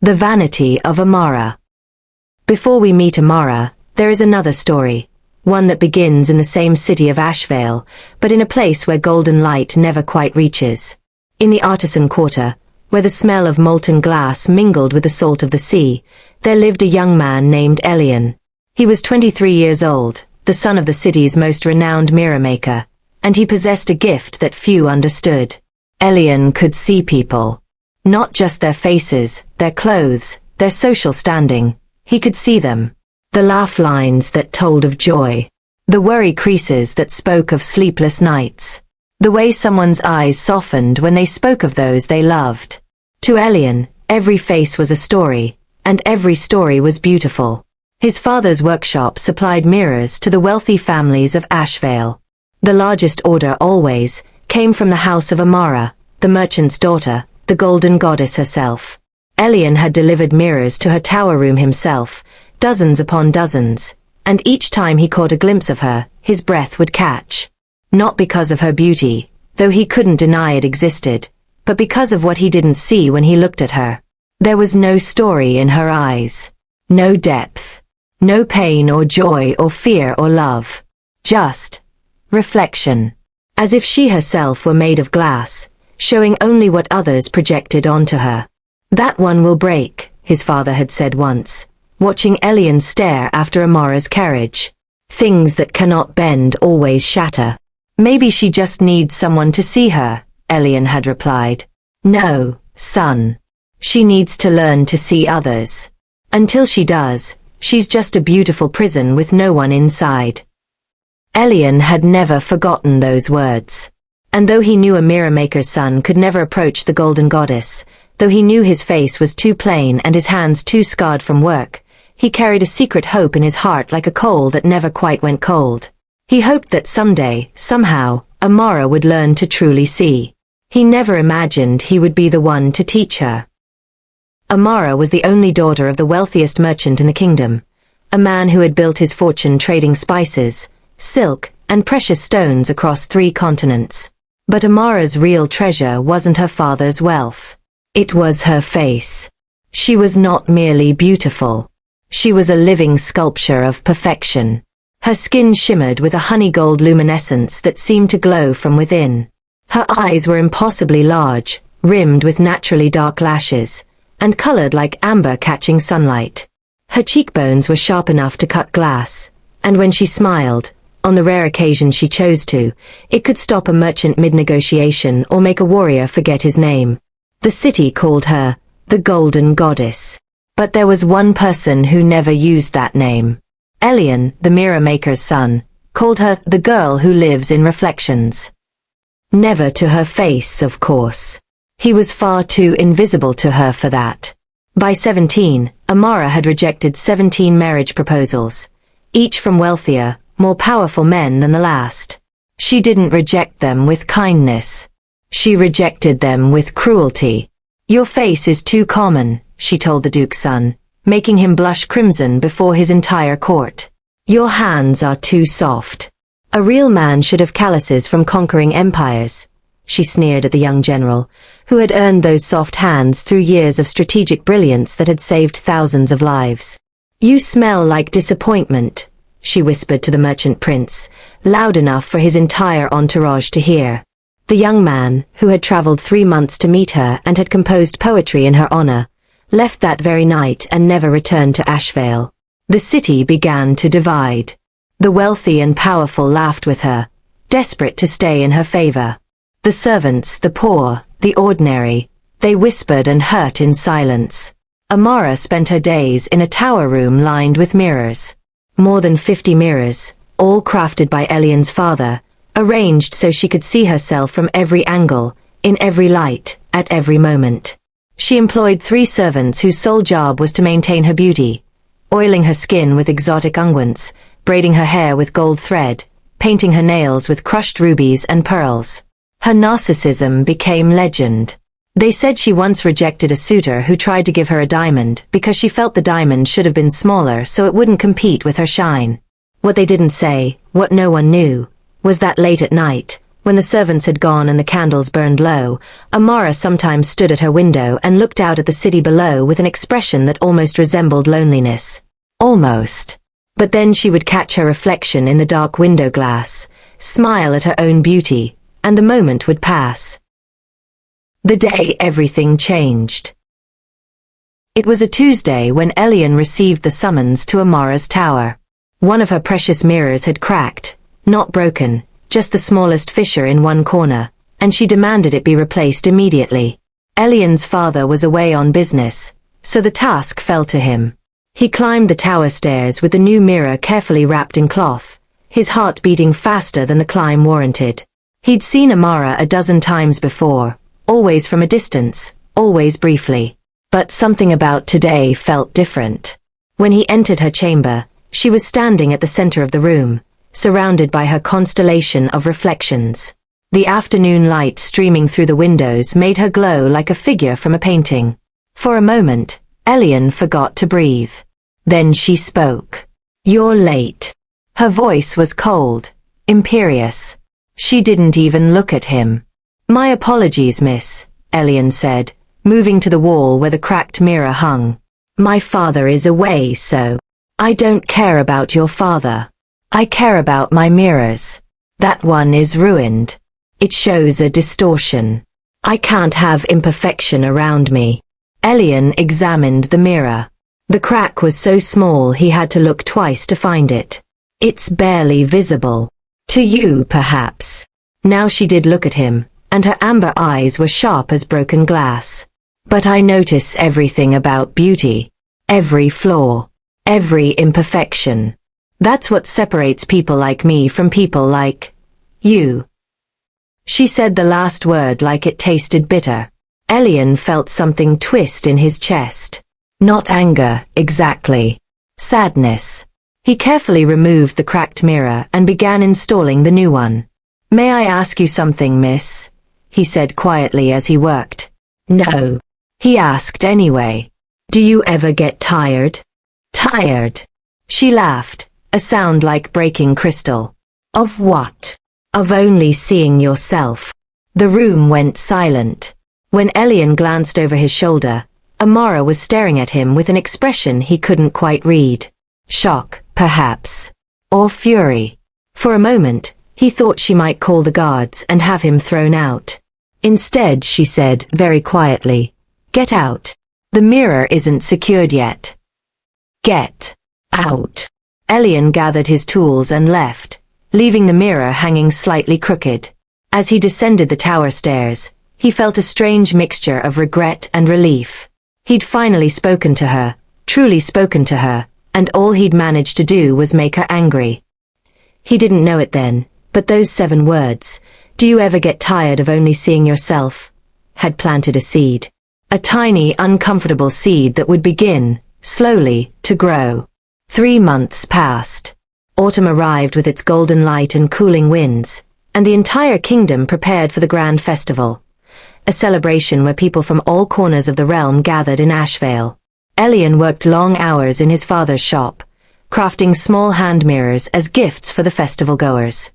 The Vanity of Amara. Before we meet Amara, there is another story, one that begins in the same city of Ashvale, but in a place where golden light never quite reaches. In the artisan quarter, where the smell of molten glass mingled with the salt of the sea, there lived a young man named Elian. He was 23 years old, the son of the city's most renowned mirror maker, and he possessed a gift that few understood. Elian could see people. Not just their faces, their clothes, their social standing. He could see them. The laugh lines that told of joy. The worry creases that spoke of sleepless nights. The way someone's eyes softened when they spoke of those they loved. To Elian, every face was a story, and every story was beautiful. His father's workshop supplied mirrors to the wealthy families of Ashvale. The largest order always came from the house of Amara, the merchant's daughter, the golden goddess herself. Elian had delivered mirrors to her tower room himself, dozens upon dozens, and each time he caught a glimpse of her, his breath would catch. Not because of her beauty, though he couldn't deny it existed, but because of what he didn't see when he looked at her. There was no story in her eyes. No depth. No pain or joy or fear or love. Just reflection. As if she herself were made of glass, showing only what others projected onto her. That one will break, his father had said once, watching Elian stare after Amara's carriage. Things that cannot bend always shatter. Maybe she just needs someone to see her, Elian had replied. No, son. She needs to learn to see others. Until she does, she's just a beautiful prison with no one inside. Elian had never forgotten those words. And though he knew a mirror maker's son could never approach the golden goddess, though he knew his face was too plain and his hands too scarred from work, he carried a secret hope in his heart like a coal that never quite went cold. He hoped that someday, somehow, Amara would learn to truly see. He never imagined he would be the one to teach her. Amara was the only daughter of the wealthiest merchant in the kingdom, a man who had built his fortune trading spices, silk, and precious stones across 3 continents. But Amara's real treasure wasn't her father's wealth. It was her face. She was not merely beautiful. She was a living sculpture of perfection. Her skin shimmered with a honey-gold luminescence that seemed to glow from within. Her eyes were impossibly large, rimmed with naturally dark lashes, and colored like amber catching sunlight. Her cheekbones were sharp enough to cut glass, and when she smiled, on the rare occasion she chose to, it could stop a merchant mid-negotiation or make a warrior forget his name. The city called her the Golden Goddess. But there was one person who never used that name. Elian, the mirror maker's son, called her the girl who lives in reflections. Never to her face, of course. He was far too invisible to her for that. By 17, Amara had rejected 17 marriage proposals, each from wealthier, more powerful men than the last. She didn't reject them with kindness. She rejected them with cruelty. Your face is too common, she told the duke's son, making him blush crimson before his entire court. Your hands are too soft. A real man should have calluses from conquering empires. She sneered at the young general, who had earned those soft hands through years of strategic brilliance that had saved thousands of lives. You smell like disappointment, she whispered to the merchant prince, loud enough for his entire entourage to hear. The young man, who had traveled 3 months to meet her and had composed poetry in her honor, left that very night and never returned to Ashvale. The city began to divide. The wealthy and powerful laughed with her, desperate to stay in her favor. The servants, the poor, the ordinary, they whispered and hurt in silence. Amara spent her days in a tower room lined with mirrors. More than 50 mirrors, all crafted by Elian's father, arranged so she could see herself from every angle, in every light, at every moment. She employed 3 servants whose sole job was to maintain her beauty, oiling her skin with exotic unguents, braiding her hair with gold thread, painting her nails with crushed rubies and pearls. Her narcissism became legend. They said she once rejected a suitor who tried to give her a diamond because she felt the diamond should have been smaller so it wouldn't compete with her shine. What they didn't say, what no one knew, was that late at night, When the servants had gone and the candles burned low, Amara sometimes stood at her window and looked out at the city below with an expression that almost resembled loneliness. Almost. But then she would catch her reflection in the dark window glass, smile at her own beauty, and the moment would pass. The day everything changed. It was a Tuesday when Elian received the summons to Amara's tower. One of her precious mirrors had cracked, not broken, just the smallest fissure in one corner, and she demanded it be replaced immediately. Elian's father was away on business, so the task fell to him. He climbed the tower stairs with the new mirror carefully wrapped in cloth, his heart beating faster than the climb warranted. He'd seen Amara a dozen times before, always from a distance, always briefly. But something about today felt different. When he entered her chamber, she was standing at the center of the room, surrounded by her constellation of reflections. The afternoon light streaming through the windows made her glow like a figure from a painting. For a moment, Elian forgot to breathe. Then she spoke. "You're late." Her voice was cold, imperious. She didn't even look at him. "My apologies, miss," Elian said, moving to the wall where the cracked mirror hung. "My father is away, so I don't care about your father. I care about my mirrors. That one is ruined. It shows a distortion. I can't have imperfection around me." Elian examined the mirror. The crack was so small he had to look twice to find it. "It's barely visible. To you, perhaps." Now she did look at him, and her amber eyes were sharp as broken glass. "But I notice everything about beauty. Every flaw. Every imperfection. That's what separates people like me from people like you." She said the last word like it tasted bitter. Elian felt something twist in his chest. Not anger, exactly. Sadness. He carefully removed the cracked mirror and began installing the new one. "May I ask you something, miss?" he said quietly as he worked. "No." He asked anyway. "Do you ever get tired?" "Tired?" She laughed, a sound like breaking crystal. "Of what?" "Of only seeing yourself." The room went silent. When Elian glanced over his shoulder, Amara was staring at him with an expression he couldn't quite read. Shock, perhaps. Or fury. For a moment, he thought she might call the guards and have him thrown out. Instead, she said very quietly, "Get out. The mirror isn't secured yet." "Get out." Elian gathered his tools and left, leaving the mirror hanging slightly crooked. As he descended the tower stairs, he felt a strange mixture of regret and relief. He'd finally spoken to her, truly spoken to her, and all he'd managed to do was make her angry. He didn't know it then, but those 7 words, "Do you ever get tired of only seeing yourself?" had planted a seed. A tiny, uncomfortable seed that would begin, slowly, to grow. 3 months passed. Autumn arrived with its golden light and cooling winds, and the entire kingdom prepared for the grand festival. A celebration where people from all corners of the realm gathered in Ashvale. Elian worked long hours in his father's shop, crafting small hand mirrors as gifts for the festival goers.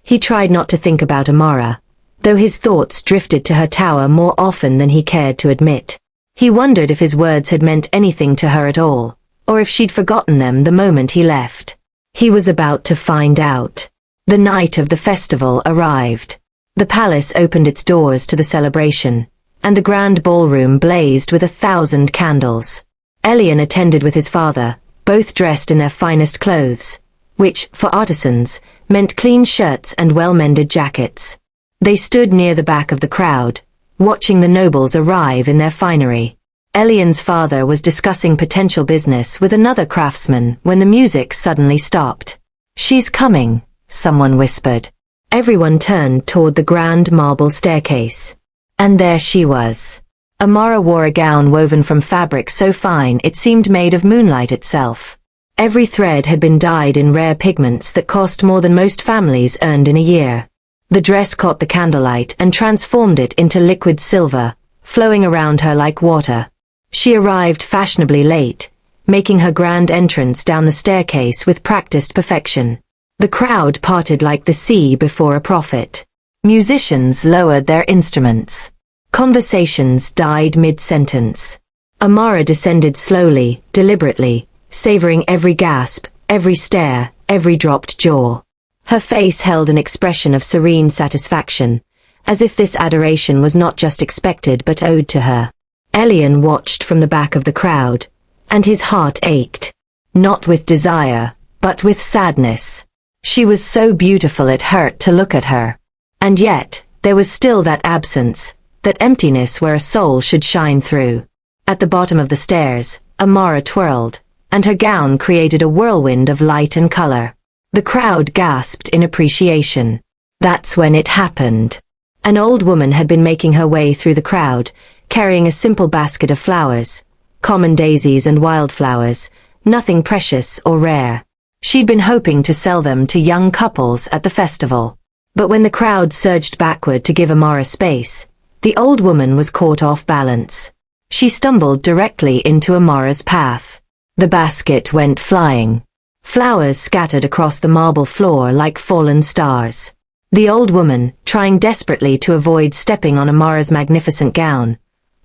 He tried not to think about Amara, though his thoughts drifted to her tower more often than he cared to admit. He wondered if his words had meant anything to her at all, or if she'd forgotten them the moment he left. He was about to find out. The night of the festival arrived. The palace opened its doors to the celebration, and the grand ballroom blazed with 1,000 candles. Elian attended with his father, both dressed in their finest clothes, which, for artisans, meant clean shirts and well-mended jackets. They stood near the back of the crowd, watching the nobles arrive in their finery. Elian's father was discussing potential business with another craftsman when the music suddenly stopped. "She's coming," someone whispered. Everyone turned toward the grand marble staircase. And there she was. Amara wore a gown woven from fabric so fine it seemed made of moonlight itself. Every thread had been dyed in rare pigments that cost more than most families earned in a year. The dress caught the candlelight and transformed it into liquid silver, flowing around her like water. She arrived fashionably late, making her grand entrance down the staircase with practiced perfection. The crowd parted like the sea before a prophet. Musicians lowered their instruments. Conversations died mid-sentence. Amara descended slowly, deliberately, savoring every gasp, every stare, every dropped jaw. Her face held an expression of serene satisfaction, as if this adoration was not just expected but owed to her. Elian watched from the back of the crowd, and his heart ached. Not with desire, but with sadness. She was so beautiful it hurt to look at her. And yet, there was still that absence, that emptiness where a soul should shine through. At the bottom of the stairs, Amara twirled, and her gown created a whirlwind of light and color. The crowd gasped in appreciation. That's when it happened. An old woman had been making her way through the crowd, carrying a simple basket of flowers, common daisies and wildflowers, nothing precious or rare. She'd been hoping to sell them to young couples at the festival. But when the crowd surged backward to give Amara space, the old woman was caught off balance. She stumbled directly into Amara's path. The basket went flying. Flowers scattered across the marble floor like fallen stars. The old woman, trying desperately to avoid stepping on Amara's magnificent gown,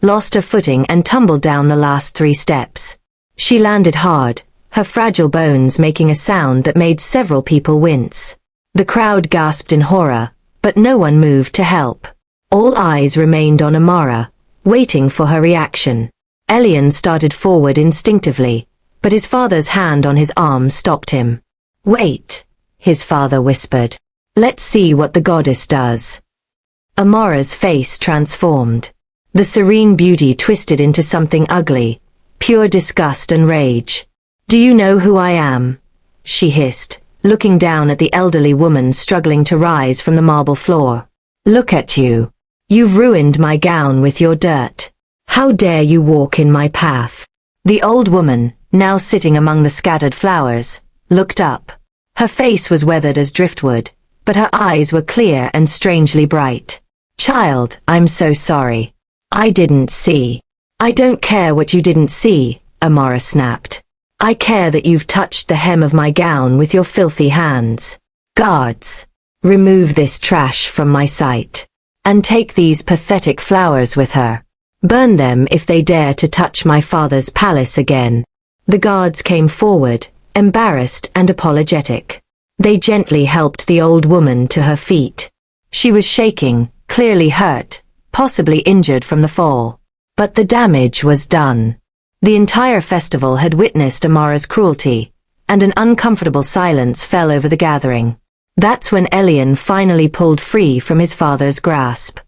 lost her footing and tumbled down the last 3 steps. She landed hard, her fragile bones making a sound that made several people wince. The crowd gasped in horror, but no one moved to help. All eyes remained on Amara, waiting for her reaction. Elian started forward instinctively, but his father's hand on his arm stopped him. "Wait," his father whispered. "Let's see what the goddess does." Amara's face transformed. The serene beauty twisted into something ugly, pure disgust and rage. "Do you know who I am?" she hissed, looking down at the elderly woman struggling to rise from the marble floor. "Look at you. You've ruined my gown with your dirt. How dare you walk in my path?" The old woman, now sitting among the scattered flowers, looked up. Her face was weathered as driftwood, but her eyes were clear and strangely bright. "Child, I'm so sorry. I didn't see." "I don't care what you didn't see," Amara snapped. "I care that you've touched the hem of my gown with your filthy hands. Guards, remove this trash from my sight. And take these pathetic flowers with her. Burn them if they dare to touch my father's palace again." The guards came forward, embarrassed and apologetic. They gently helped the old woman to her feet. She was shaking, clearly hurt, possibly injured from the fall. But the damage was done. The entire festival had witnessed Amara's cruelty, and an uncomfortable silence fell over the gathering. That's when Elian finally pulled free from his father's grasp.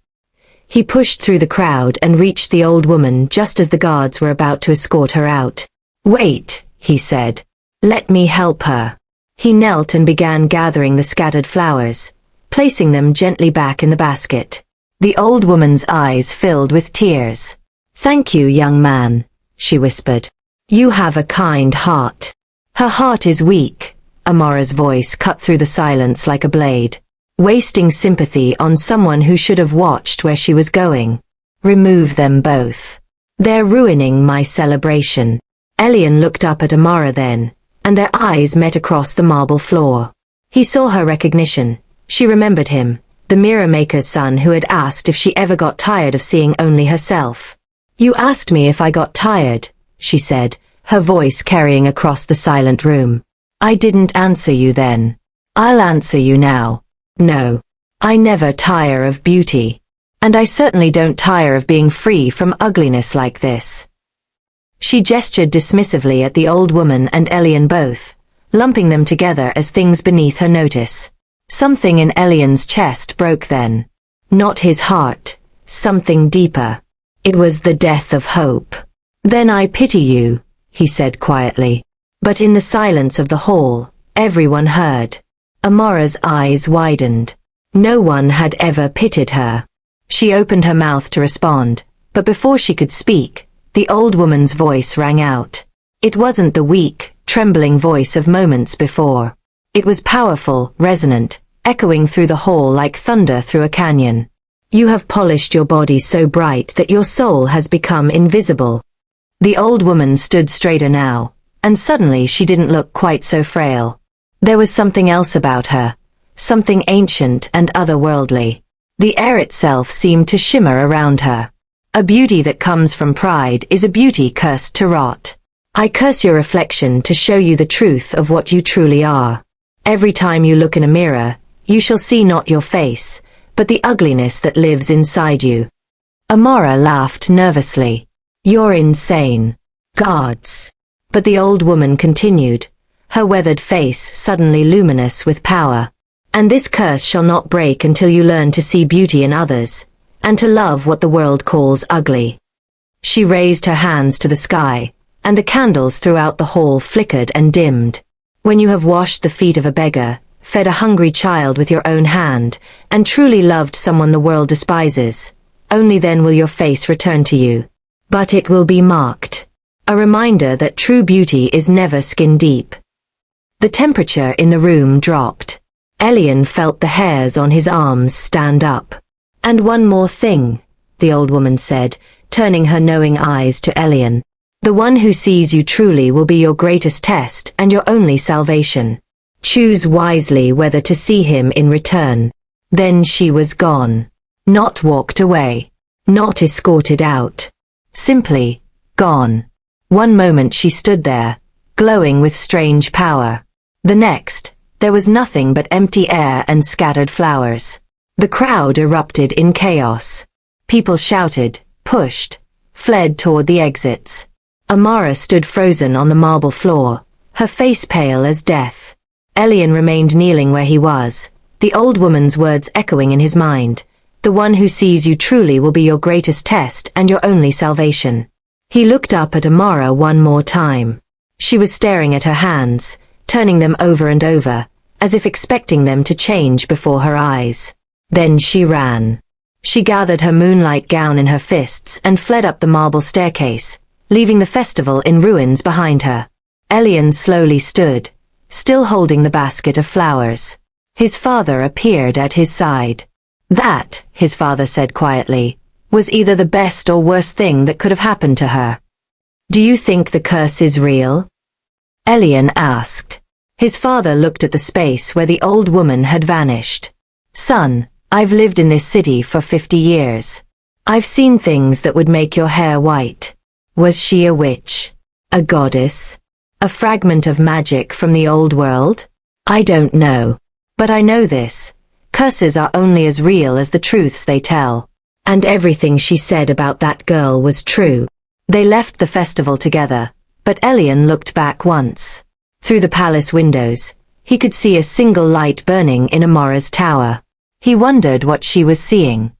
He pushed through the crowd and reached the old woman just as the guards were about to escort her out. "Wait," he said. "Let me help her." He knelt and began gathering the scattered flowers, placing them gently back in the basket. The old woman's eyes filled with tears. "Thank you, young man," she whispered. "You have a kind heart." "Her heart is weak," Amara's voice cut through the silence like a blade. "Wasting sympathy on someone who should have watched where she was going. Remove them both. They're ruining my celebration." Elian looked up at Amara then, and their eyes met across the marble floor. He saw her recognition. She remembered him, the mirror maker's son who had asked if she ever got tired of seeing only herself. "You asked me if I got tired," she said, her voice carrying across the silent room. "I didn't answer you then. I'll answer you now. No. I never tire of beauty. And I certainly don't tire of being free from ugliness like this." She gestured dismissively at the old woman and Elian both, lumping them together as things beneath her notice. Something in Elian's chest broke then. Not his heart, something deeper. It was the death of hope. "Then I pity you," he said quietly. But in the silence of the hall, everyone heard. Amara's eyes widened. No one had ever pitied her. She opened her mouth to respond, but before she could speak, the old woman's voice rang out. It wasn't the weak, trembling voice of moments before. It was powerful, resonant, echoing through the hall like thunder through a canyon. "You have polished your body so bright that your soul has become invisible." The old woman stood straighter now, and suddenly she didn't look quite so frail. There was something else about her, something ancient and otherworldly. The air itself seemed to shimmer around her. A beauty that comes from pride is a beauty cursed to rot. I curse your reflection to show you the truth of what you truly are. Every time you look in a mirror, you shall see not your face, but the ugliness that lives inside you. Amara laughed nervously. You're insane. Gods. But the old woman continued, her weathered face suddenly luminous with power. And this curse shall not break until you learn to see beauty in others, and to love what the world calls ugly. She raised her hands to the sky, and the candles throughout the hall flickered and dimmed. When you have washed the feet of a beggar, fed a hungry child with your own hand, and truly loved someone the world despises, only then will your face return to you. But it will be marked. A reminder that true beauty is never skin deep. The temperature in the room dropped. Elian felt the hairs on his arms stand up. And one more thing, the old woman said, turning her knowing eyes to Elian. The one who sees you truly will be your greatest test and your only salvation. Choose wisely whether to see him in return. Then she was gone. Not walked away. Not escorted out. Simply, gone. One moment she stood there, glowing with strange power. The next, there was nothing but empty air and scattered flowers. The crowd erupted in chaos. People shouted, pushed, fled toward the exits. Amara stood frozen on the marble floor, her face pale as death. Elian remained kneeling where he was, the old woman's words echoing in his mind. The one who sees you truly will be your greatest test and your only salvation. He looked up at Amara one more time. She was staring at her hands, turning them over and over, as if expecting them to change before her eyes. Then she ran. She gathered her moonlight gown in her fists and fled up the marble staircase, leaving the festival in ruins behind her. Elian slowly stood, still holding the basket of flowers. His father appeared at his side. That, his father said quietly, was either the best or worst thing that could have happened to her. Do you think the curse is real? Elian asked. His father looked at the space where the old woman had vanished. Son, I've lived in this city for 50 years. I've seen things that would make your hair white. Was she a witch? A goddess? A fragment of magic from the old world? I don't know. But I know this. Curses are only as real as the truths they tell. And everything she said about that girl was true. They left the festival together, but Elian looked back once. Through the palace windows, he could see a single light burning in Amara's tower. He wondered what she was seeing.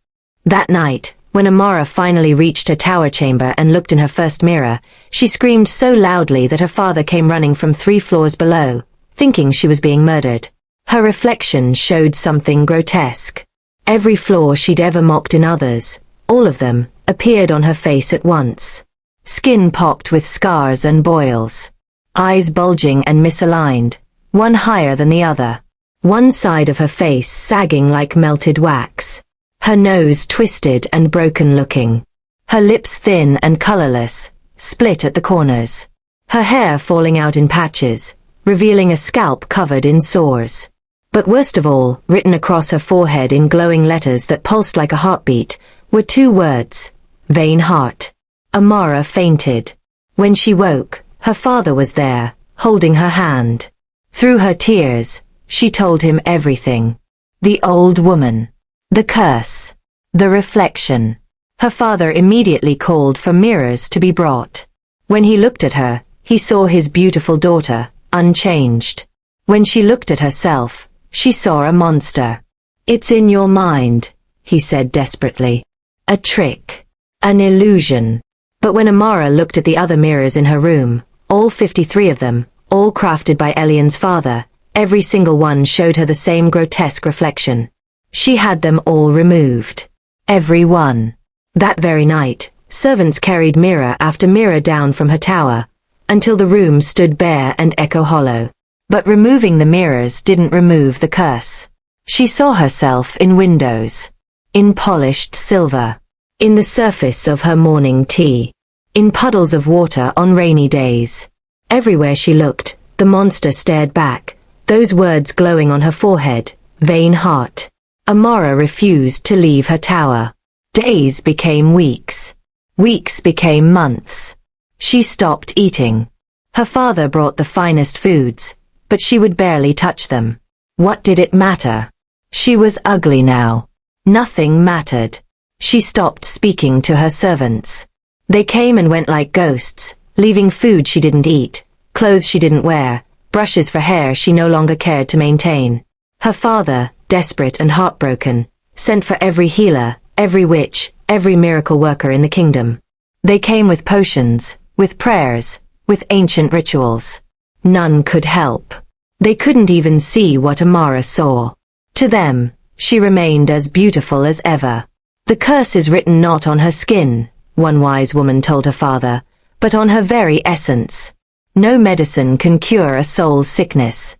That night, when Amara finally reached her tower chamber and looked in her first mirror, she screamed so loudly that her father came running from 3 floors below, thinking she was being murdered. Her reflection showed something grotesque. Every flaw she'd ever mocked in others, all of them, appeared on her face at once. Skin pocked with scars and boils. Eyes bulging and misaligned, one higher than the other. One side of her face sagging like melted wax. Her nose twisted and broken looking. Her lips thin and colorless, split at the corners. Her hair falling out in patches, revealing a scalp covered in sores. But worst of all, written across her forehead in glowing letters that pulsed like a heartbeat, were 2 words, vain heart. Amara fainted. When she woke, her father was there, holding her hand. Through her tears, she told him everything. The old woman. The curse. The reflection. Her father immediately called for mirrors to be brought. When he looked at her, he saw his beautiful daughter, unchanged. When she looked at herself, she saw a monster. It's in your mind, he said desperately. A trick. An illusion. But when Amara looked at the other mirrors in her room, all 53 of them, all crafted by Elian's father, every single one showed her the same grotesque reflection. She had them all removed. Every one. That very night, servants carried mirror after mirror down from her tower, until the room stood bare and echo hollow. But removing the mirrors didn't remove the curse. She saw herself in windows. In polished silver. In the surface of her morning tea. In puddles of water on rainy days. Everywhere she looked, the monster stared back, those words glowing on her forehead, vain heart. Amara refused to leave her tower. Days became weeks. Weeks became months. She stopped eating. Her father brought the finest foods, but she would barely touch them. What did it matter? She was ugly now. Nothing mattered. She stopped speaking to her servants. They came and went like ghosts, leaving food she didn't eat, clothes she didn't wear, brushes for hair she no longer cared to maintain. Her father, desperate and heartbroken, sent for every healer, every witch, every miracle worker in the kingdom. They came with potions, with prayers, with ancient rituals. None could help. They couldn't even see what Amara saw. To them, she remained as beautiful as ever. The curse is written not on her skin, one wise woman told her father, but on her very essence. No medicine can cure a soul's sickness.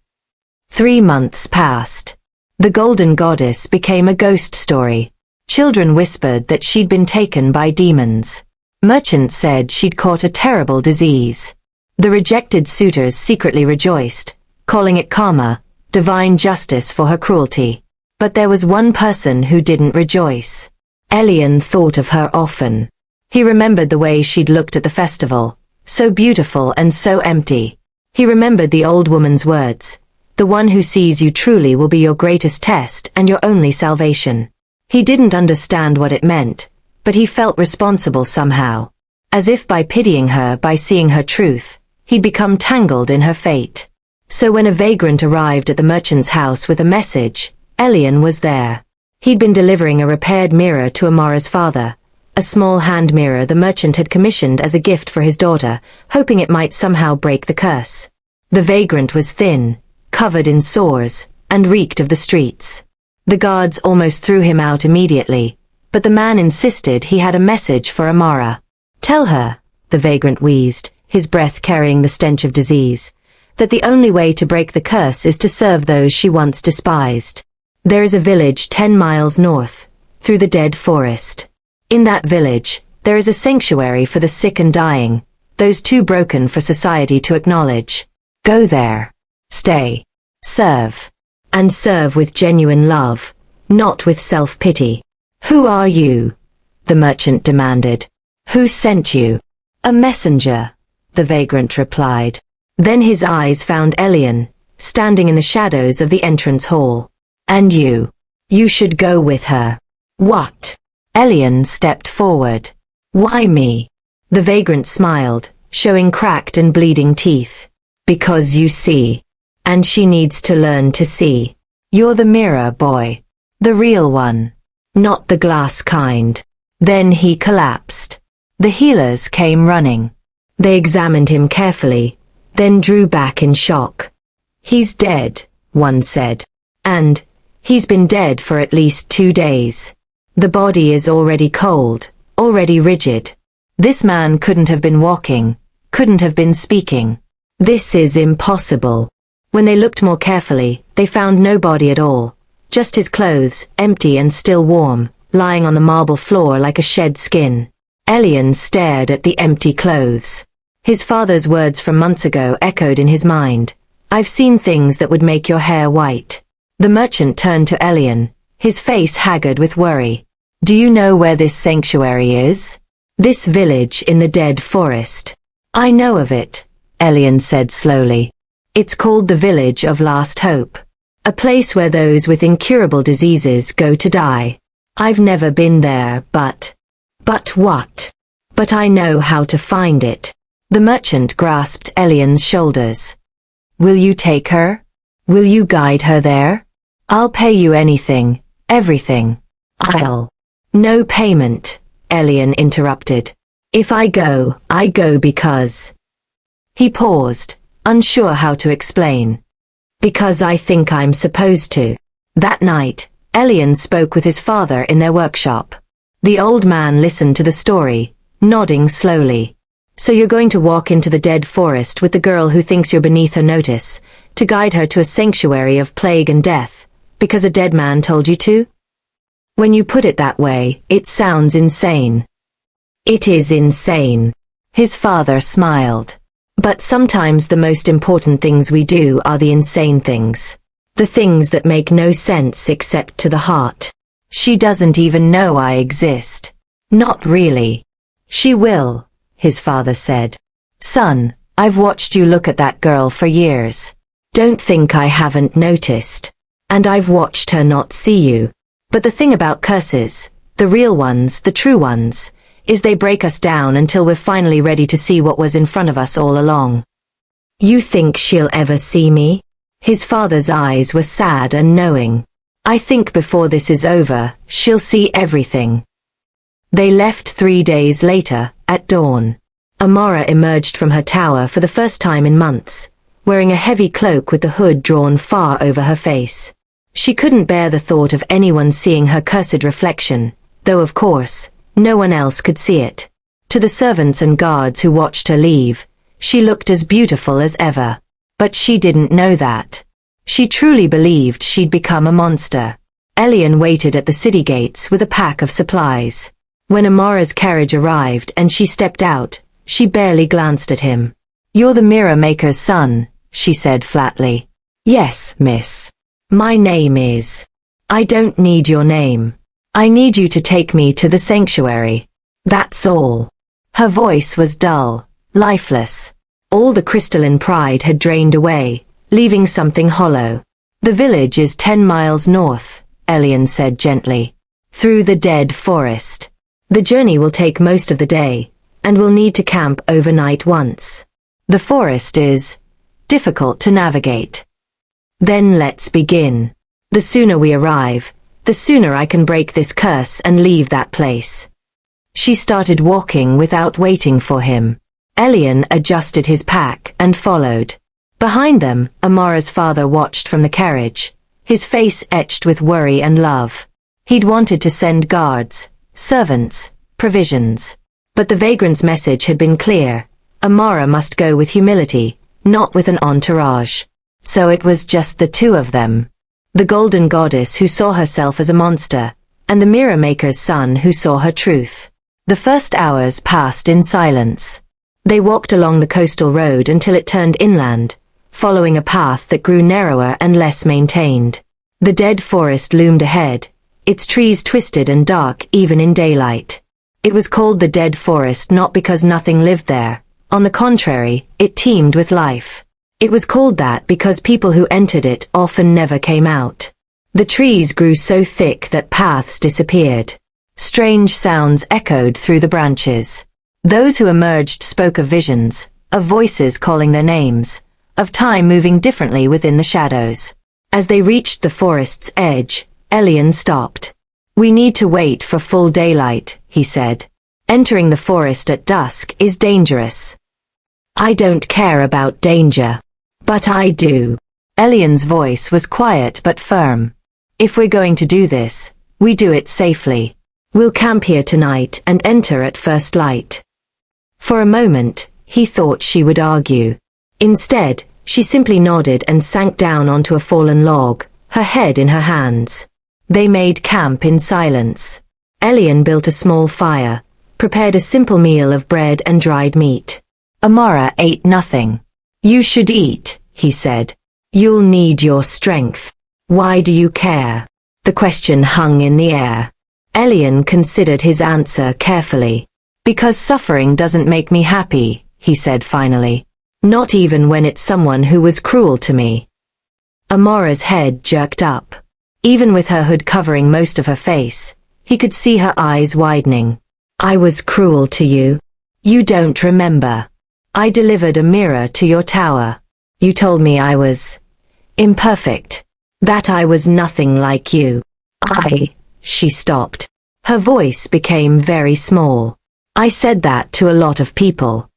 3 months passed. The golden goddess became a ghost story. Children whispered that she'd been taken by demons. Merchants said she'd caught a terrible disease. The rejected suitors secretly rejoiced, calling it karma, divine justice for her cruelty. But there was one person who didn't rejoice. Elian thought of her often. He remembered the way she'd looked at the festival, so beautiful and so empty. He remembered the old woman's words, "The one who sees you truly will be your greatest test and your only salvation." He didn't understand what it meant, but he felt responsible somehow. As if by pitying her, by seeing her truth, he'd become tangled in her fate. So when a vagrant arrived at the merchant's house with a message, Elian was there. He'd been delivering a repaired mirror to Amara's father, a small hand mirror the merchant had commissioned as a gift for his daughter, hoping it might somehow break the curse. The vagrant was thin, covered in sores, and reeked of the streets. The guards almost threw him out immediately, but the man insisted he had a message for Amara. "Tell her," the vagrant wheezed, his breath carrying the stench of disease, "that the only way to break the curse is to serve those she once despised. There is a village 10 miles north, through the dead forest. In that village, there is a sanctuary for the sick and dying, those too broken for society to acknowledge. Go there. Stay. Serve. And serve with genuine love, not with self-pity." "Who are you?" the merchant demanded. "Who sent you?" "A messenger," the vagrant replied. Then his eyes found Elian, standing in the shadows of the entrance hall. "And you? You should go with her." "What?" Elian stepped forward. "Why me?" The vagrant smiled, showing cracked and bleeding teeth. "Because you see. And she needs to learn to see. You're the mirror, boy. The real one. Not the glass kind." Then he collapsed. The healers came running. They examined him carefully, then drew back in shock. "He's dead," one said. "And he's been dead for at least 2 days. The body is already cold, already rigid. This man couldn't have been walking, couldn't have been speaking. This is impossible." When they looked more carefully, they found no body at all, just his clothes, empty and still warm, lying on the marble floor like a shed skin. Elian stared at the empty clothes. His father's words from months ago echoed in his mind. "I've seen things that would make your hair white." The merchant turned to Elian, his face haggard with worry. "Do you know where this sanctuary is?" "This village in the dead forest." "I know of it," Elian said slowly. "It's called the Village of Last Hope. A place where those with incurable diseases go to die. I've never been there, but..." "But what?" "But I know how to find it." The merchant grasped Elian's shoulders. "Will you take her? Will you guide her there? I'll pay you anything, everything. I'll..." "No payment," Elian interrupted. "If I go because..." He paused, unsure how to explain. "Because I think I'm supposed to." That night, Elian spoke with his father in their workshop. The old man listened to the story, nodding slowly. "So you're going to walk into the dead forest with the girl who thinks you're beneath her notice, to guide her to a sanctuary of plague and death, because a dead man told you to? When you put it that way, it sounds insane." "It is insane." His father smiled. "But sometimes the most important things we do are the insane things. The things that make no sense except to the heart. She doesn't even know I exist. Not really. She will, his father said. Son, I've watched you look at that girl for years. Don't think I haven't noticed. And I've watched her not see you. But the thing about curses, the real ones, the true ones, is they break us down until we're finally ready to see what was in front of us all along. You think she'll ever see me? His father's eyes were sad and knowing. I think before this is over, she'll see everything. They left 3 days later, at dawn. Amara emerged from her tower for the first time in months, wearing a heavy cloak with the hood drawn far over her face. She couldn't bear the thought of anyone seeing her cursed reflection, though of course, no one else could see it. To the servants and guards who watched her leave, she looked as beautiful as ever. But she didn't know that. She truly believed she'd become a monster. Elian waited at the city gates with a pack of supplies. When Amara's carriage arrived and she stepped out, she barely glanced at him. You're the mirror maker's son, she said flatly. Yes, miss. My name is. I don't need your name. I need you to take me to the sanctuary. That's all. Her voice was dull, lifeless. All the crystalline pride had drained away, leaving something hollow. The village is 10 miles north, Elian said gently. Through the dead forest. The journey will take most of the day, and we'll need to camp overnight once. The forest is difficult to navigate. Then let's begin. The sooner we arrive, the sooner I can break this curse and leave that place. She started walking without waiting for him. Elian adjusted his pack and followed. Behind them, Amara's father watched from the carriage, his face etched with worry and love. He'd wanted to send guards, servants, provisions. But the vagrant's message had been clear. Amara must go with humility, not with an entourage. So it was just the two of them. The golden goddess who saw herself as a monster, and the mirror maker's son who saw her truth. The first hours passed in silence. They walked along the coastal road until it turned inland, following a path that grew narrower and less maintained. The dead forest loomed ahead, its trees twisted and dark even in daylight. It was called the dead forest not because nothing lived there. On the contrary, it teemed with life. It was called that because people who entered it often never came out. The trees grew so thick that paths disappeared. Strange sounds echoed through the branches. Those who emerged spoke of visions, of voices calling their names, of time moving differently within the shadows. As they reached the forest's edge, Elian stopped. We need to wait for full daylight, he said. Entering the forest at dusk is dangerous. I don't care about danger. But I do. Elian's voice was quiet but firm. If we're going to do this, we do it safely. We'll camp here tonight and enter at first light. For a moment, he thought she would argue. Instead, she simply nodded and sank down onto a fallen log, her head in her hands. They made camp in silence. Elian built a small fire, prepared a simple meal of bread and dried meat. Amara ate nothing. You should eat, he said. You'll need your strength. Why do you care? The question hung in the air. Elian considered his answer carefully. Because suffering doesn't make me happy, he said finally. Not even when it's someone who was cruel to me. Amara's head jerked up. Even with her hood covering most of her face, he could see her eyes widening. I was cruel to you. You don't remember. I delivered a mirror to your tower. You told me I was imperfect. That I was nothing like you. She stopped. Her voice became very small. I said that to a lot of people.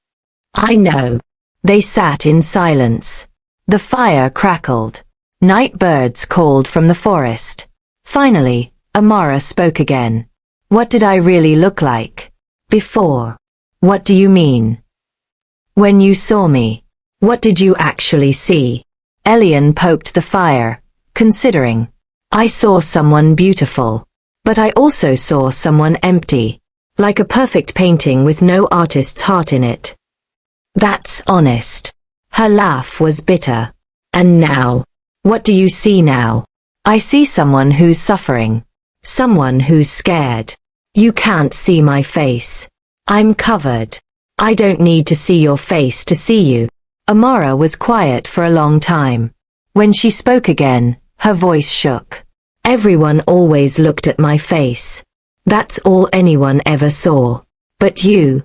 I know. They sat in silence. The fire crackled. Night birds called from the forest. Finally, Amara spoke again. What did I really look like? Before. What do you mean? When you saw me, what did you actually see? Elian poked the fire, considering. I saw someone beautiful. But I also saw someone empty. Like a perfect painting with no artist's heart in it. That's honest. Her laugh was bitter. And now, What do you see now? I see someone who's suffering. Someone who's scared. You can't see my face. I'm covered. I don't need to see your face to see you. Amara was quiet for a long time. When she spoke again, her voice shook. Everyone always looked at my face. That's all anyone ever saw. But you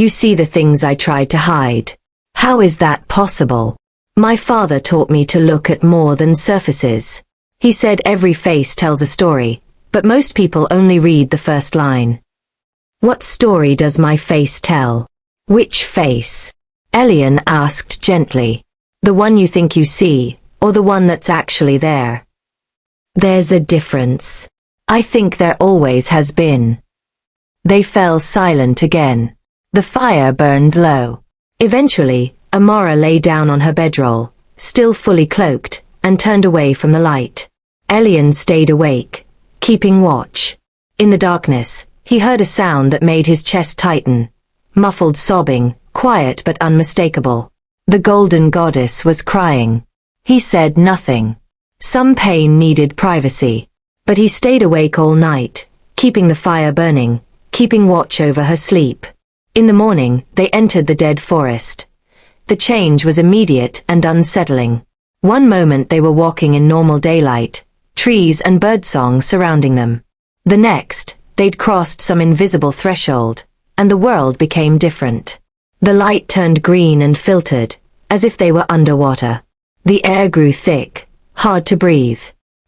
see the things I tried to hide. How is that possible? My father taught me to look at more than surfaces. He said every face tells a story, but most people only read the first line. What story does my face tell? Which face? Elian asked gently. The one you think you see, or the one that's actually there? There's a difference. I think there always has been. They fell silent again. The fire burned low. Eventually, Amara lay down on her bedroll, still fully cloaked, and turned away from the light. Elian stayed awake, keeping watch. In the darkness, he heard a sound that made his chest tighten. Muffled sobbing, quiet but unmistakable. The golden goddess was crying. He said nothing. Some pain needed privacy. But he stayed awake all night, keeping the fire burning, keeping watch over her sleep. In the morning, they entered the dead forest. The change was immediate and unsettling. One moment they were walking in normal daylight, trees and birdsong surrounding them. The next, they'd crossed some invisible threshold, and the world became different. The light turned green and filtered, as if they were underwater. The air grew thick, hard to breathe.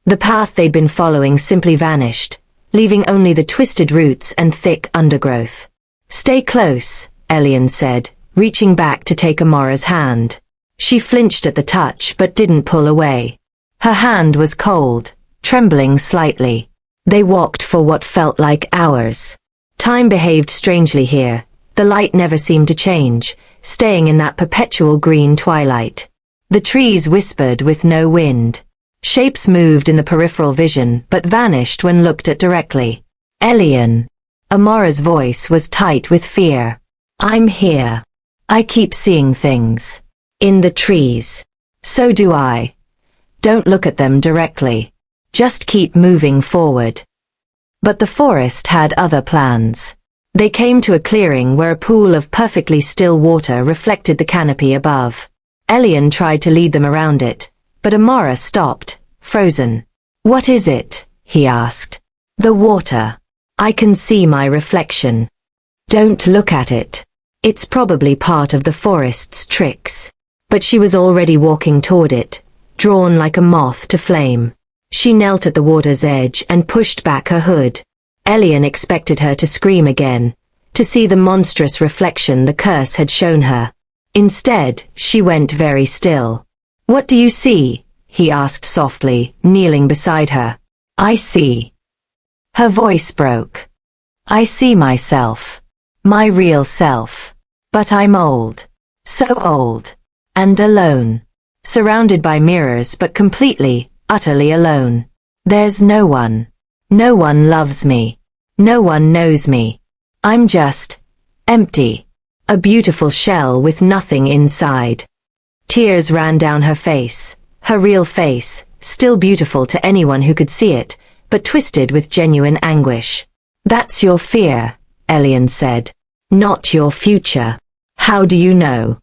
The path they'd been following simply vanished, leaving only the twisted roots and thick undergrowth. Stay close, Elian said, reaching back to take Amara's hand. She flinched at the touch but didn't pull away. Her hand was cold, trembling slightly. They walked for what felt like hours. Time behaved strangely here. The light never seemed to change, staying in that perpetual green twilight. The trees whispered with no wind. Shapes moved in the peripheral vision but vanished when looked at directly. Elian. Amara's voice was tight with fear. I'm here. I keep seeing things. In the trees. So do I. Don't look at them directly. Just keep moving forward. But the forest had other plans. They came to a clearing where a pool of perfectly still water reflected the canopy above. Elian tried to lead them around it, but Amara stopped, frozen. What is it? He asked. The water. I can see my reflection. Don't look at it. It's probably part of the forest's tricks. But she was already walking toward it, drawn like a moth to flame. She knelt at the water's edge and pushed back her hood. Elian expected her to scream again, to see the monstrous reflection the curse had shown her. Instead, she went very still. What do you see? He asked softly, kneeling beside her. I see. Her voice broke. I see myself. My real self. But I'm old. So old. And alone. Surrounded by mirrors but completely, utterly alone. There's no one. No one loves me. No one knows me. I'm just empty. A beautiful shell with nothing inside. Tears ran down her face. Her real face, still beautiful to anyone who could see it, but twisted with genuine anguish. That's your fear, Elian said. Not your future. How do you know?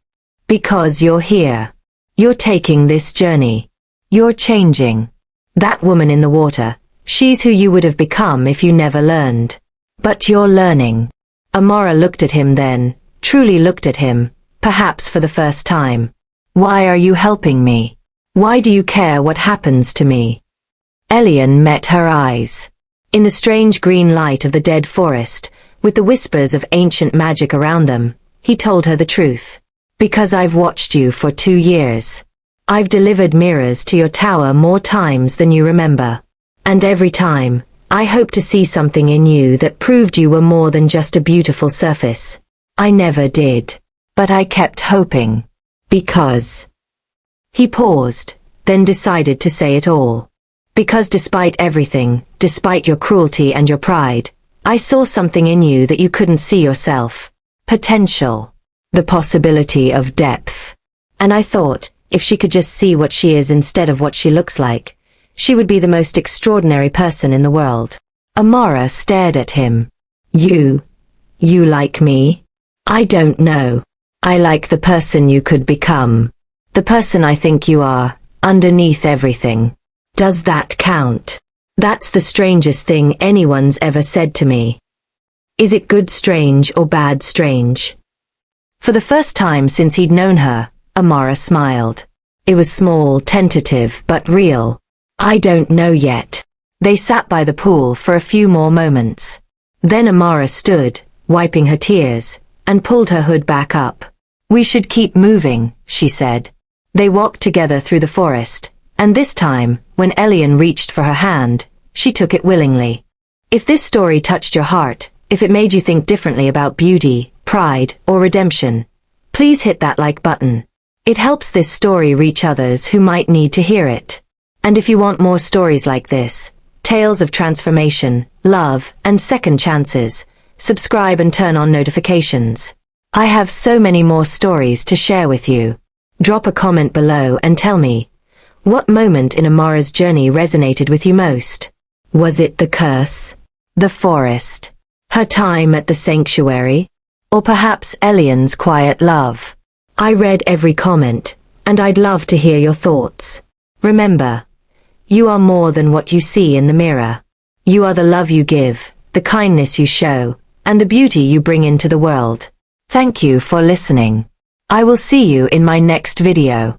Because you're here. You're taking this journey. You're changing. That woman in the water, she's who you would have become if you never learned. But you're learning. Amara looked at him then, truly looked at him, perhaps for the first time. Why are you helping me? Why do you care what happens to me? Elian met her eyes. In the strange green light of the dead forest, with the whispers of ancient magic around them, he told her the truth. Because I've watched you for 2 years. I've delivered mirrors to your tower more times than you remember. And every time, I hoped to see something in you that proved you were more than just a beautiful surface. I never did. But I kept hoping. Because... He paused, then decided to say it all. Because despite everything, despite your cruelty and your pride, I saw something in you that you couldn't see yourself. Potential. The possibility of depth. And I thought, if she could just see what she is instead of what she looks like, she would be the most extraordinary person in the world. Amara stared at him. You like me? I don't know. I like the person you could become. The person I think you are, underneath everything. Does that count? That's the strangest thing anyone's ever said to me. Is it good strange or bad strange? For the first time since he'd known her, Amara smiled. It was small, tentative, but real. I don't know yet. They sat by the pool for a few more moments. Then Amara stood, wiping her tears, and pulled her hood back up. We should keep moving, she said. They walked together through the forest, and this time, when Elian reached for her hand, she took it willingly. If this story touched your heart, if it made you think differently about beauty, pride, or redemption, please hit that like button. It helps this story reach others who might need to hear it. And if you want more stories like this, tales of transformation, love, and second chances, subscribe and turn on notifications. I have so many more stories to share with you. Drop a comment below and tell me, what moment in Amara's journey resonated with you most? Was it the curse? The forest? Her time at the sanctuary? Or perhaps Elian's quiet love? I read every comment, and I'd love to hear your thoughts. Remember, you are more than what you see in the mirror. You are the love you give, the kindness you show, and the beauty you bring into the world. Thank you for listening. I will see you in my next video.